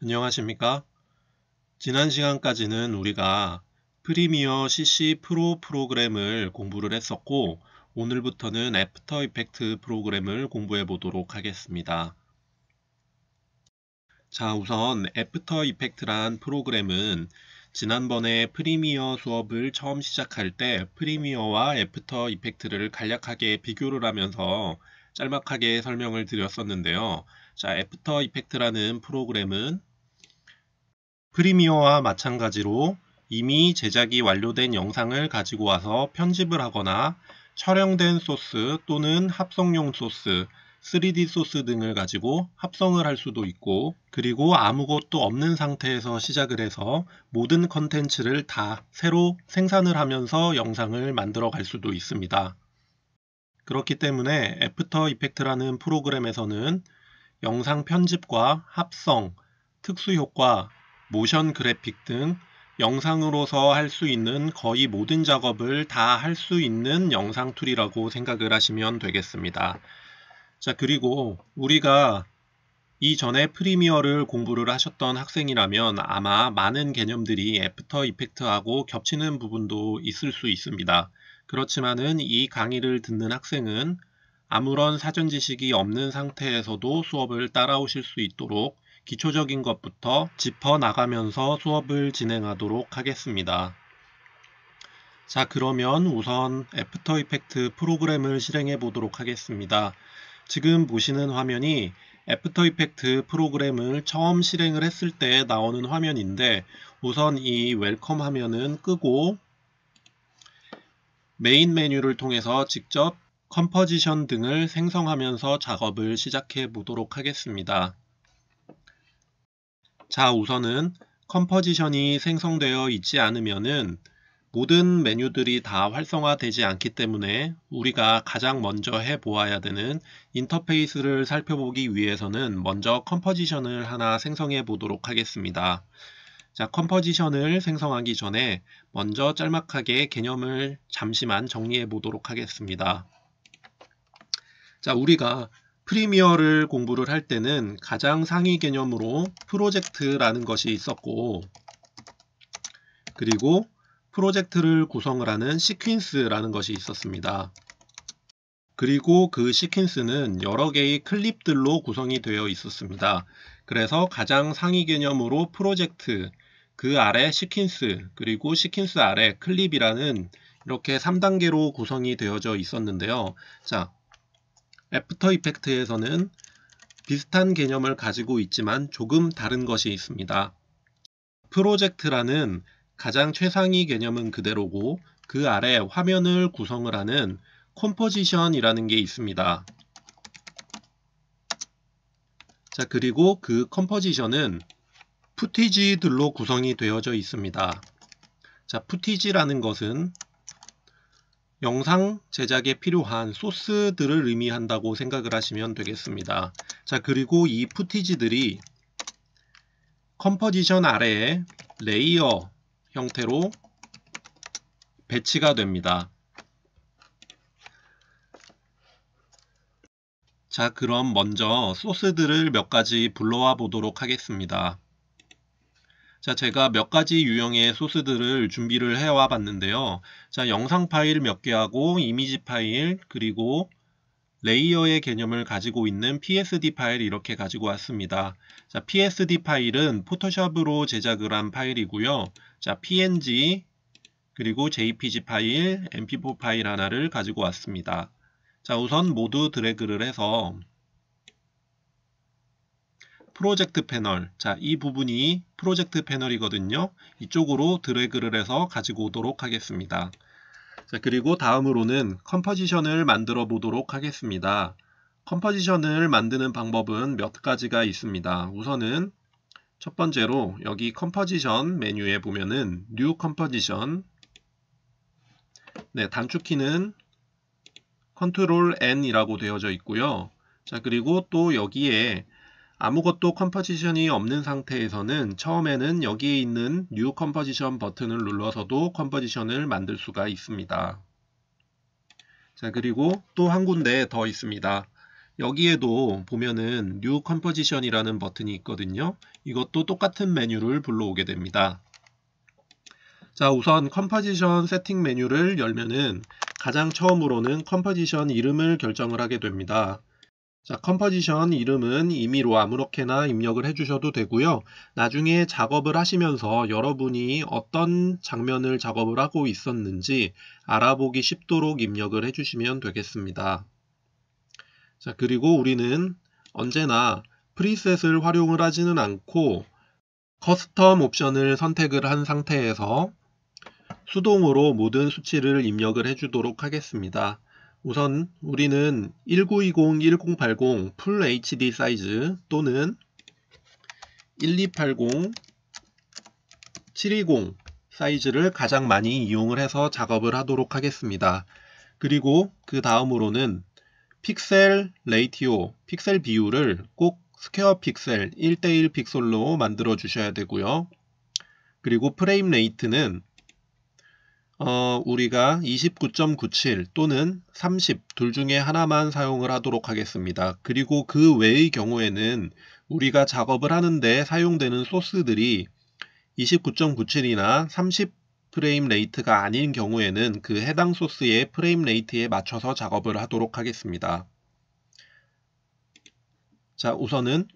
안녕하십니까? 지난 시간까지는 우리가 프리미어 CC 프로 프로그램을 공부를 했었고, 오늘부터는 애프터 이펙트 프로그램을 공부해 보도록 하겠습니다. 자, 우선 애프터 이펙트란 프로그램은 지난번에 프리미어 수업을 처음 시작할 때 프리미어와 애프터 이펙트를 간략하게 비교를 하면서 짤막하게 설명을 드렸었는데요. 자, 애프터 이펙트라는 프로그램은 프리미어와 마찬가지로 이미 제작이 완료된 영상을 가지고 와서 편집을 하거나 촬영된 소스 또는 합성용 소스, 3D 소스 등을 가지고 합성을 할 수도 있고, 그리고 아무것도 없는 상태에서 시작을 해서 모든 컨텐츠를 다 새로 생산을 하면서 영상을 만들어 갈 수도 있습니다. 그렇기 때문에 애프터 이펙트라는 프로그램에서는 영상 편집과 합성, 특수효과, 모션 그래픽 등 영상으로서 할 수 있는 거의 모든 작업을 다 할 수 있는 영상 툴이라고 생각을 하시면 되겠습니다. 자, 그리고 우리가 이전에 프리미어를 공부를 하셨던 학생이라면 아마 많은 개념들이 애프터 이펙트하고 겹치는 부분도 있을 수 있습니다. 그렇지만은 이 강의를 듣는 학생은 아무런 사전 지식이 없는 상태에서도 수업을 따라오실 수 있도록 기초적인 것부터 짚어 나가면서 수업을 진행하도록 하겠습니다. 자, 그러면 우선 애프터 이펙트 프로그램을 실행해 보도록 하겠습니다. 지금 보시는 화면이 애프터 이펙트 프로그램을 처음 실행을 했을 때 나오는 화면인데, 우선 이 웰컴 화면은 끄고 메인 메뉴를 통해서 직접 컴포지션 등을 생성하면서 작업을 시작해 보도록 하겠습니다. 자, 우선은 컴포지션이 생성되어 있지 않으면은 모든 메뉴들이 다 활성화되지 않기 때문에 우리가 가장 먼저 해보아야 되는 인터페이스를 살펴보기 위해서는 먼저 컴포지션을 하나 생성해 보도록 하겠습니다. 자, 컴포지션을 생성하기 전에 먼저 짤막하게 개념을 잠시만 정리해 보도록 하겠습니다. 자, 우리가 프리미어를 공부를 할 때는 가장 상위 개념으로 프로젝트라는 것이 있었고, 그리고 프로젝트를 구성을 하는 시퀀스라는 것이 있었습니다. 그리고 그 시퀀스는 여러 개의 클립들로 구성이 되어 있었습니다. 그래서 가장 상위 개념으로 프로젝트, 그 아래 시퀀스, 그리고 시퀀스 아래 클립이라는 이렇게 3단계로 구성이 되어져 있었는데요. 자, 애프터 이펙트에서는 비슷한 개념을 가지고 있지만 조금 다른 것이 있습니다. 프로젝트라는 가장 최상위 개념은 그대로고 그 아래 화면을 구성을 하는 컴포지션이라는 게 있습니다. 자, 그리고 그 컴포지션은 푸티지들로 구성이 되어져 있습니다. 자, 푸티지라는 것은 영상 제작에 필요한 소스들을 의미한다고 생각을 하시면 되겠습니다. 자, 그리고 이 푸티지들이 컴포지션 아래에 레이어 형태로 배치가 됩니다. 자, 그럼 먼저 소스들을 몇 가지 불러와 보도록 하겠습니다. 자, 제가 몇 가지 유형의 소스들을 준비를 해와 봤는데요. 자, 영상 파일 몇 개하고 이미지 파일, 그리고 레이어의 개념을 가지고 있는 PSD 파일 이렇게 가지고 왔습니다. 자, PSD 파일은 포토샵으로 제작을 한 파일이고요. 자, PNG, 그리고 JPG 파일, MP4 파일 하나를 가지고 왔습니다. 자, 우선 모두 드래그를 해서 프로젝트 패널, 자, 이 부분이 프로젝트 패널이거든요. 이쪽으로 드래그를 해서 가지고 오도록 하겠습니다. 자, 그리고 다음으로는 컴포지션을 만들어 보도록 하겠습니다. 컴포지션을 만드는 방법은 몇 가지가 있습니다. 우선은 첫 번째로 여기 컴포지션 메뉴에 보면은 New Composition, 네, 단축키는 Ctrl N이라고 되어져 있고요. 자, 그리고 또 여기에 아무것도 컴포지션이 없는 상태에서는 처음에는 여기에 있는 New Composition 버튼을 눌러서도 컴포지션을 만들 수가 있습니다. 자, 그리고 또 한 군데 더 있습니다. 여기에도 보면은 New Composition이라는 버튼이 있거든요. 이것도 똑같은 메뉴를 불러오게 됩니다. 자, 우선 컴포지션 세팅 메뉴를 열면은 가장 처음으로는 컴포지션 이름을 결정을 하게 됩니다. 자, 컴포지션 이름은 임의로 아무렇게나 입력을 해주셔도 되고요. 나중에 작업을 하시면서 여러분이 어떤 장면을 작업을 하고 있었는지 알아보기 쉽도록 입력을 해주시면 되겠습니다. 자, 그리고 우리는 언제나 프리셋을 활용을 하지는 않고 커스텀 옵션을 선택을 한 상태에서 수동으로 모든 수치를 입력을 해주도록 하겠습니다. 우선 우리는 1920-1080 풀 HD 사이즈 또는 1280-720 사이즈를 가장 많이 이용을 해서 작업을 하도록 하겠습니다. 그리고 그 다음으로는 픽셀 레이티오, 픽셀 비율을 꼭 스퀘어 픽셀 1:1 픽셀로 만들어 주셔야 되고요. 그리고 프레임 레이트는 우리가 29.97 또는 30 둘 중에 하나만 사용을 하도록 하겠습니다. 그리고 그 외의 경우에는 우리가 작업을 하는데 사용되는 소스들이 29.97이나 30 프레임 레이트가 아닌 경우에는 그 해당 소스의 프레임 레이트에 맞춰서 작업을 하도록 하겠습니다. 자, 우선은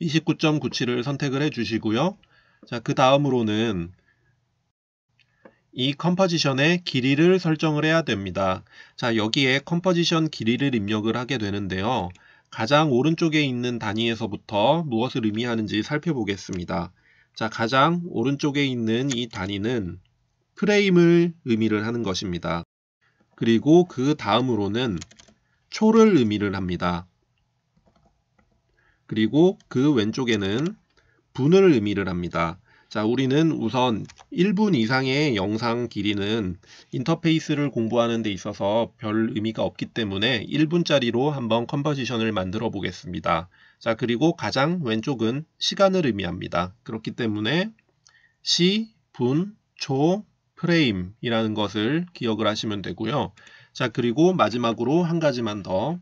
29.97을 선택을 해 주시고요. 자, 그 다음으로는 이 컴포지션의 길이를 설정을 해야 됩니다. 자, 여기에 컴포지션 길이를 입력을 하게 되는데요. 가장 오른쪽에 있는 단위에서부터 무엇을 의미하는지 살펴보겠습니다. 자, 가장 오른쪽에 있는 이 단위는 프레임을 의미를 하는 것입니다. 그리고 그 다음으로는 초를 의미를 합니다. 그리고 그 왼쪽에는 분을 의미를 합니다. 자, 우리는 우선 1분 이상의 영상 길이는 인터페이스를 공부하는 데 있어서 별 의미가 없기 때문에 1분짜리로 한번 컴포지션을 만들어 보겠습니다. 자, 그리고 가장 왼쪽은 시간을 의미합니다. 그렇기 때문에 시, 분, 초, 프레임 이라는 것을 기억을 하시면 되고요. 자, 그리고 마지막으로 한 가지만 더,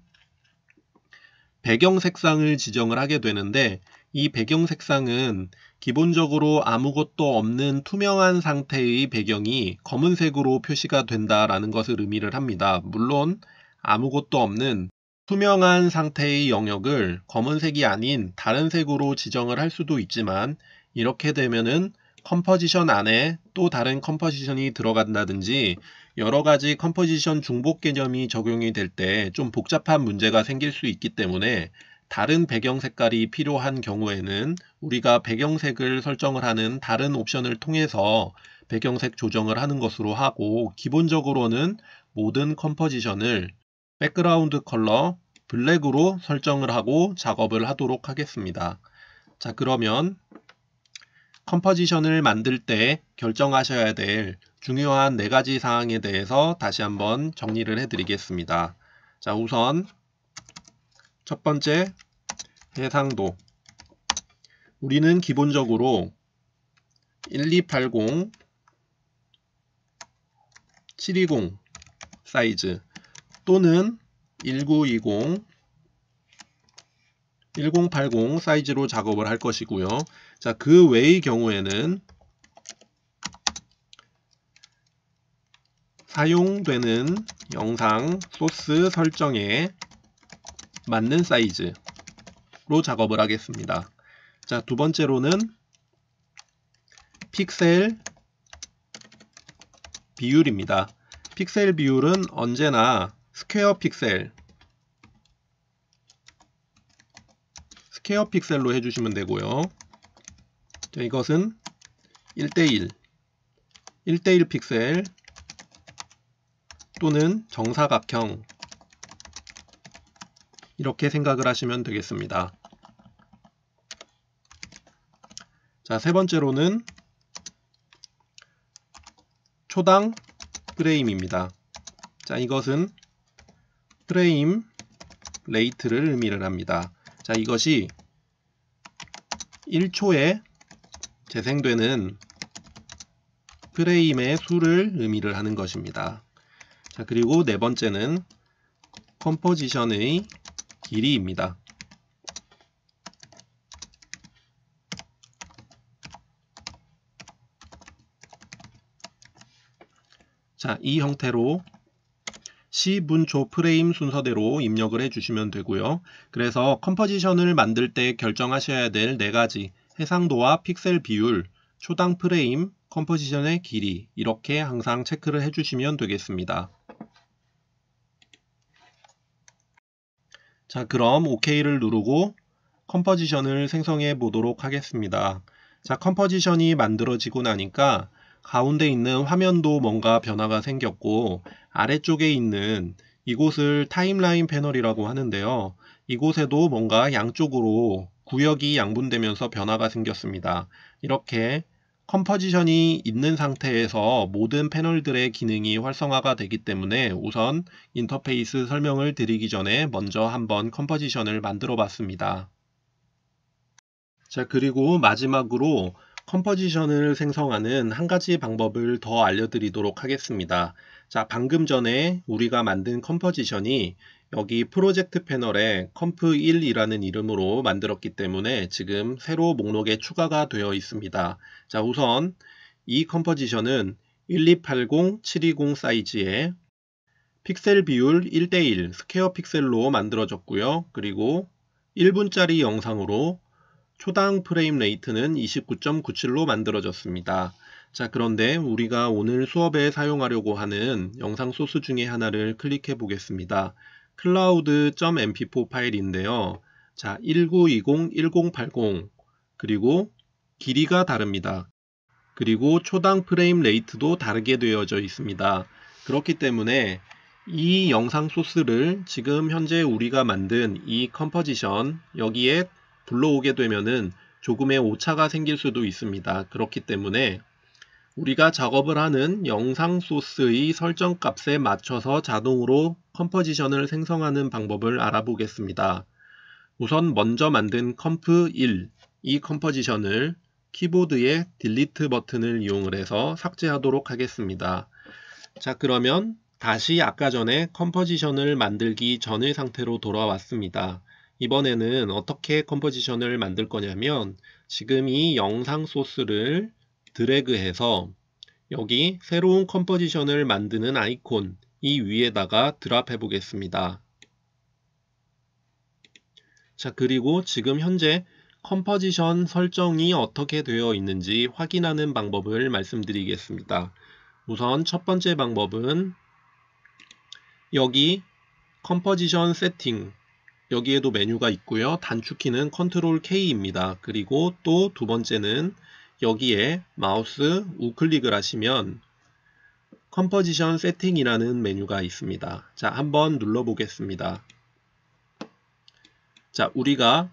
배경 색상을 지정을 하게 되는데 이 배경 색상은 기본적으로 아무것도 없는 투명한 상태의 배경이 검은색으로 표시가 된다라는 것을 의미를 합니다. 물론 아무것도 없는 투명한 상태의 영역을 검은색이 아닌 다른 색으로 지정을 할 수도 있지만 이렇게 되면은 컴포지션 안에 또 다른 컴포지션이 들어간다든지 여러가지 컴포지션 중복 개념이 적용이 될 때 좀 복잡한 문제가 생길 수 있기 때문에 다른 배경 색깔이 필요한 경우에는 우리가 배경색을 설정을 하는 다른 옵션을 통해서 배경색 조정을 하는 것으로 하고, 기본적으로는 모든 컴포지션을 백그라운드 컬러 블랙으로 설정을 하고 작업을 하도록 하겠습니다. 자, 그러면 컴포지션을 만들 때 결정하셔야 될 중요한 4가지 사항에 대해서 다시 한번 정리를 해드리겠습니다. 자, 우선 첫 번째, 해상도. 우리는 기본적으로 1280, 720 사이즈 또는 1920, 1080 사이즈로 작업을 할 것이고요. 자, 그 외의 경우에는 사용되는 영상 소스 설정에 맞는 사이즈로 작업을 하겠습니다. 자, 두 번째로는 픽셀 비율입니다. 픽셀 비율은 언제나 스퀘어 픽셀로 해주시면 되고요. 자, 이것은 1:1 픽셀 또는 정사각형 이렇게 생각을 하시면 되겠습니다. 자, 세 번째로는 초당 프레임입니다. 자, 이것은 프레임 레이트를 의미를 합니다. 자, 이것이 1초에 재생되는 프레임의 수를 의미를 하는 것입니다. 자, 그리고 네 번째는 컴포지션의 길이입니다. 자, 이 형태로 시분초 프레임 순서대로 입력을 해주시면 되고요. 그래서 컴포지션을 만들 때 결정하셔야 될 4가지, 해상도와 픽셀 비율, 초당 프레임, 컴포지션의 길이, 이렇게 항상 체크를 해주시면 되겠습니다. 자, 그럼 OK를 누르고 컴포지션을 생성해 보도록 하겠습니다. 자, 컴포지션이 만들어지고 나니까 가운데 있는 화면도 뭔가 변화가 생겼고, 아래쪽에 있는 이곳을 타임라인 패널이라고 하는데요. 이곳에도 뭔가 양쪽으로 구역이 양분되면서 변화가 생겼습니다. 이렇게 컴포지션이 있는 상태에서 모든 패널들의 기능이 활성화가 되기 때문에 우선 인터페이스 설명을 드리기 전에 먼저 한번 컴포지션을 만들어 봤습니다. 자, 그리고 마지막으로 컴포지션을 생성하는 한 가지 방법을 더 알려드리도록 하겠습니다. 자, 방금 전에 우리가 만든 컴포지션이 여기 프로젝트 패널에 컴프1이라는 이름으로 만들었기 때문에 지금 새로 목록에 추가가 되어 있습니다. 자, 우선 이 컴포지션은 1280, 720 사이즈에 픽셀 비율 1:1 스퀘어 픽셀로 만들어졌고요. 그리고 1분짜리 영상으로 초당 프레임 레이트는 29.97로 만들어졌습니다. 자, 그런데 우리가 오늘 수업에 사용하려고 하는 영상 소스 중에 하나를 클릭해 보겠습니다. cloud.mp4 파일인데요. 자, 1920, 1080 그리고 길이가 다릅니다. 그리고 초당 프레임 레이트도 다르게 되어져 있습니다. 그렇기 때문에 이 영상 소스를 지금 현재 우리가 만든 이 컴포지션 여기에 불러오게 되면은 조금의 오차가 생길 수도 있습니다. 그렇기 때문에 우리가 작업을 하는 영상 소스의 설정 값에 맞춰서 자동으로 컴포지션을 생성하는 방법을 알아보겠습니다. 우선 먼저 만든 컴프1 이 컴포지션을 키보드의 딜리트 버튼을 이용을 해서 삭제하도록 하겠습니다. 자, 그러면 다시 아까 전에 컴포지션을 만들기 전의 상태로 돌아왔습니다. 이번에는 어떻게 컴포지션을 만들 거냐면 지금 이 영상 소스를 드래그해서 여기 새로운 컴포지션을 만드는 아이콘 이 위에다가 드랍해 보겠습니다. 자, 그리고 지금 현재 컴포지션 설정이 어떻게 되어 있는지 확인하는 방법을 말씀드리겠습니다. 우선 첫 번째 방법은 여기 컴포지션 세팅 여기에도 메뉴가 있고요. 단축키는 컨트롤 K입니다. 그리고 또 두 번째는 여기에 마우스 우클릭을 하시면 컴포지션 세팅이라는 메뉴가 있습니다. 자, 한번 눌러 보겠습니다. 자, 우리가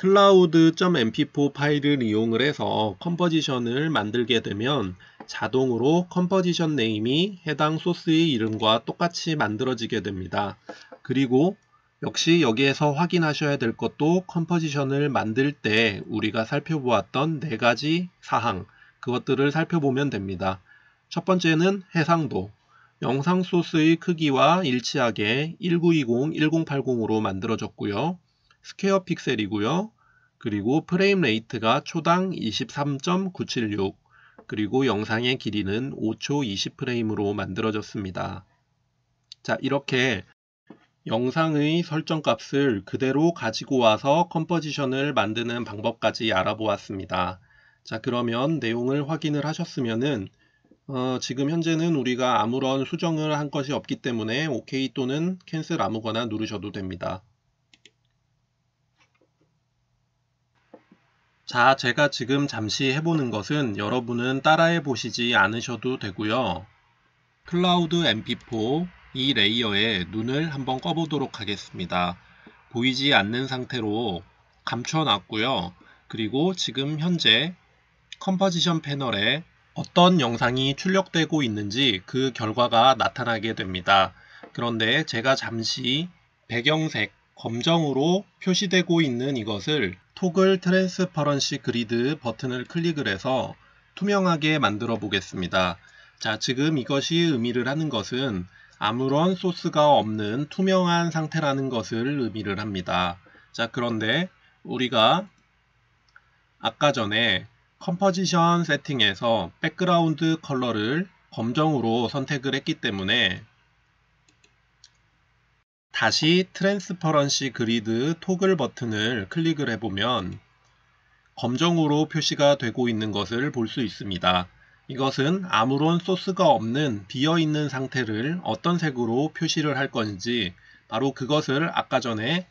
cloud.mp4 파일을 이용을 해서 컴포지션을 만들게 되면 자동으로 컴포지션 네임이 해당 소스의 이름과 똑같이 만들어지게 됩니다. 그리고 역시 여기에서 확인하셔야 될 것도 컴포지션을 만들 때 우리가 살펴보았던 4가지 사항 그것들을 살펴보면 됩니다. 첫 번째는 해상도 영상 소스의 크기와 일치하게 1920, 1080으로 만들어졌고요. 스퀘어 픽셀이고요. 그리고 프레임 레이트가 초당 23.976 그리고 영상의 길이는 5초 20프레임으로 만들어졌습니다. 자, 이렇게 영상의 설정 값을 그대로 가지고 와서 컴포지션을 만드는 방법까지 알아보았습니다. 자, 그러면 내용을 확인을 하셨으면은 지금 현재는 우리가 아무런 수정을 한 것이 없기 때문에 OK 또는 캔슬 아무거나 누르셔도 됩니다. 자, 제가 지금 잠시 해보는 것은 여러분은 따라해 보시지 않으셔도 되고요. 클라우드 mp4 이 레이어에 눈을 한번 꺼보도록 하겠습니다. 보이지 않는 상태로 감춰놨고요. 그리고 지금 현재 컴포지션 패널에 어떤 영상이 출력되고 있는지 그 결과가 나타나게 됩니다. 그런데 제가 잠시 배경색 검정으로 표시되고 있는 이것을 토글 트랜스퍼런시 그리드 버튼을 클릭을 해서 투명하게 만들어 보겠습니다. 자, 지금 이것이 의미를 하는 것은 아무런 소스가 없는 투명한 상태라는 것을 의미를 합니다. 자, 그런데 우리가 아까 전에 컴포지션 세팅에서 백그라운드 컬러를 검정으로 선택을 했기 때문에 다시 트랜스퍼런시 그리드 토글 버튼을 클릭을 해보면 검정으로 표시가 되고 있는 것을 볼 수 있습니다. 이것은 아무런 소스가 없는 비어있는 상태를 어떤 색으로 표시를 할 건지 바로 그것을 아까 전에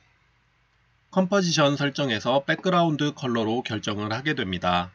컴포지션 설정에서 백그라운드 컬러로 결정을 하게 됩니다.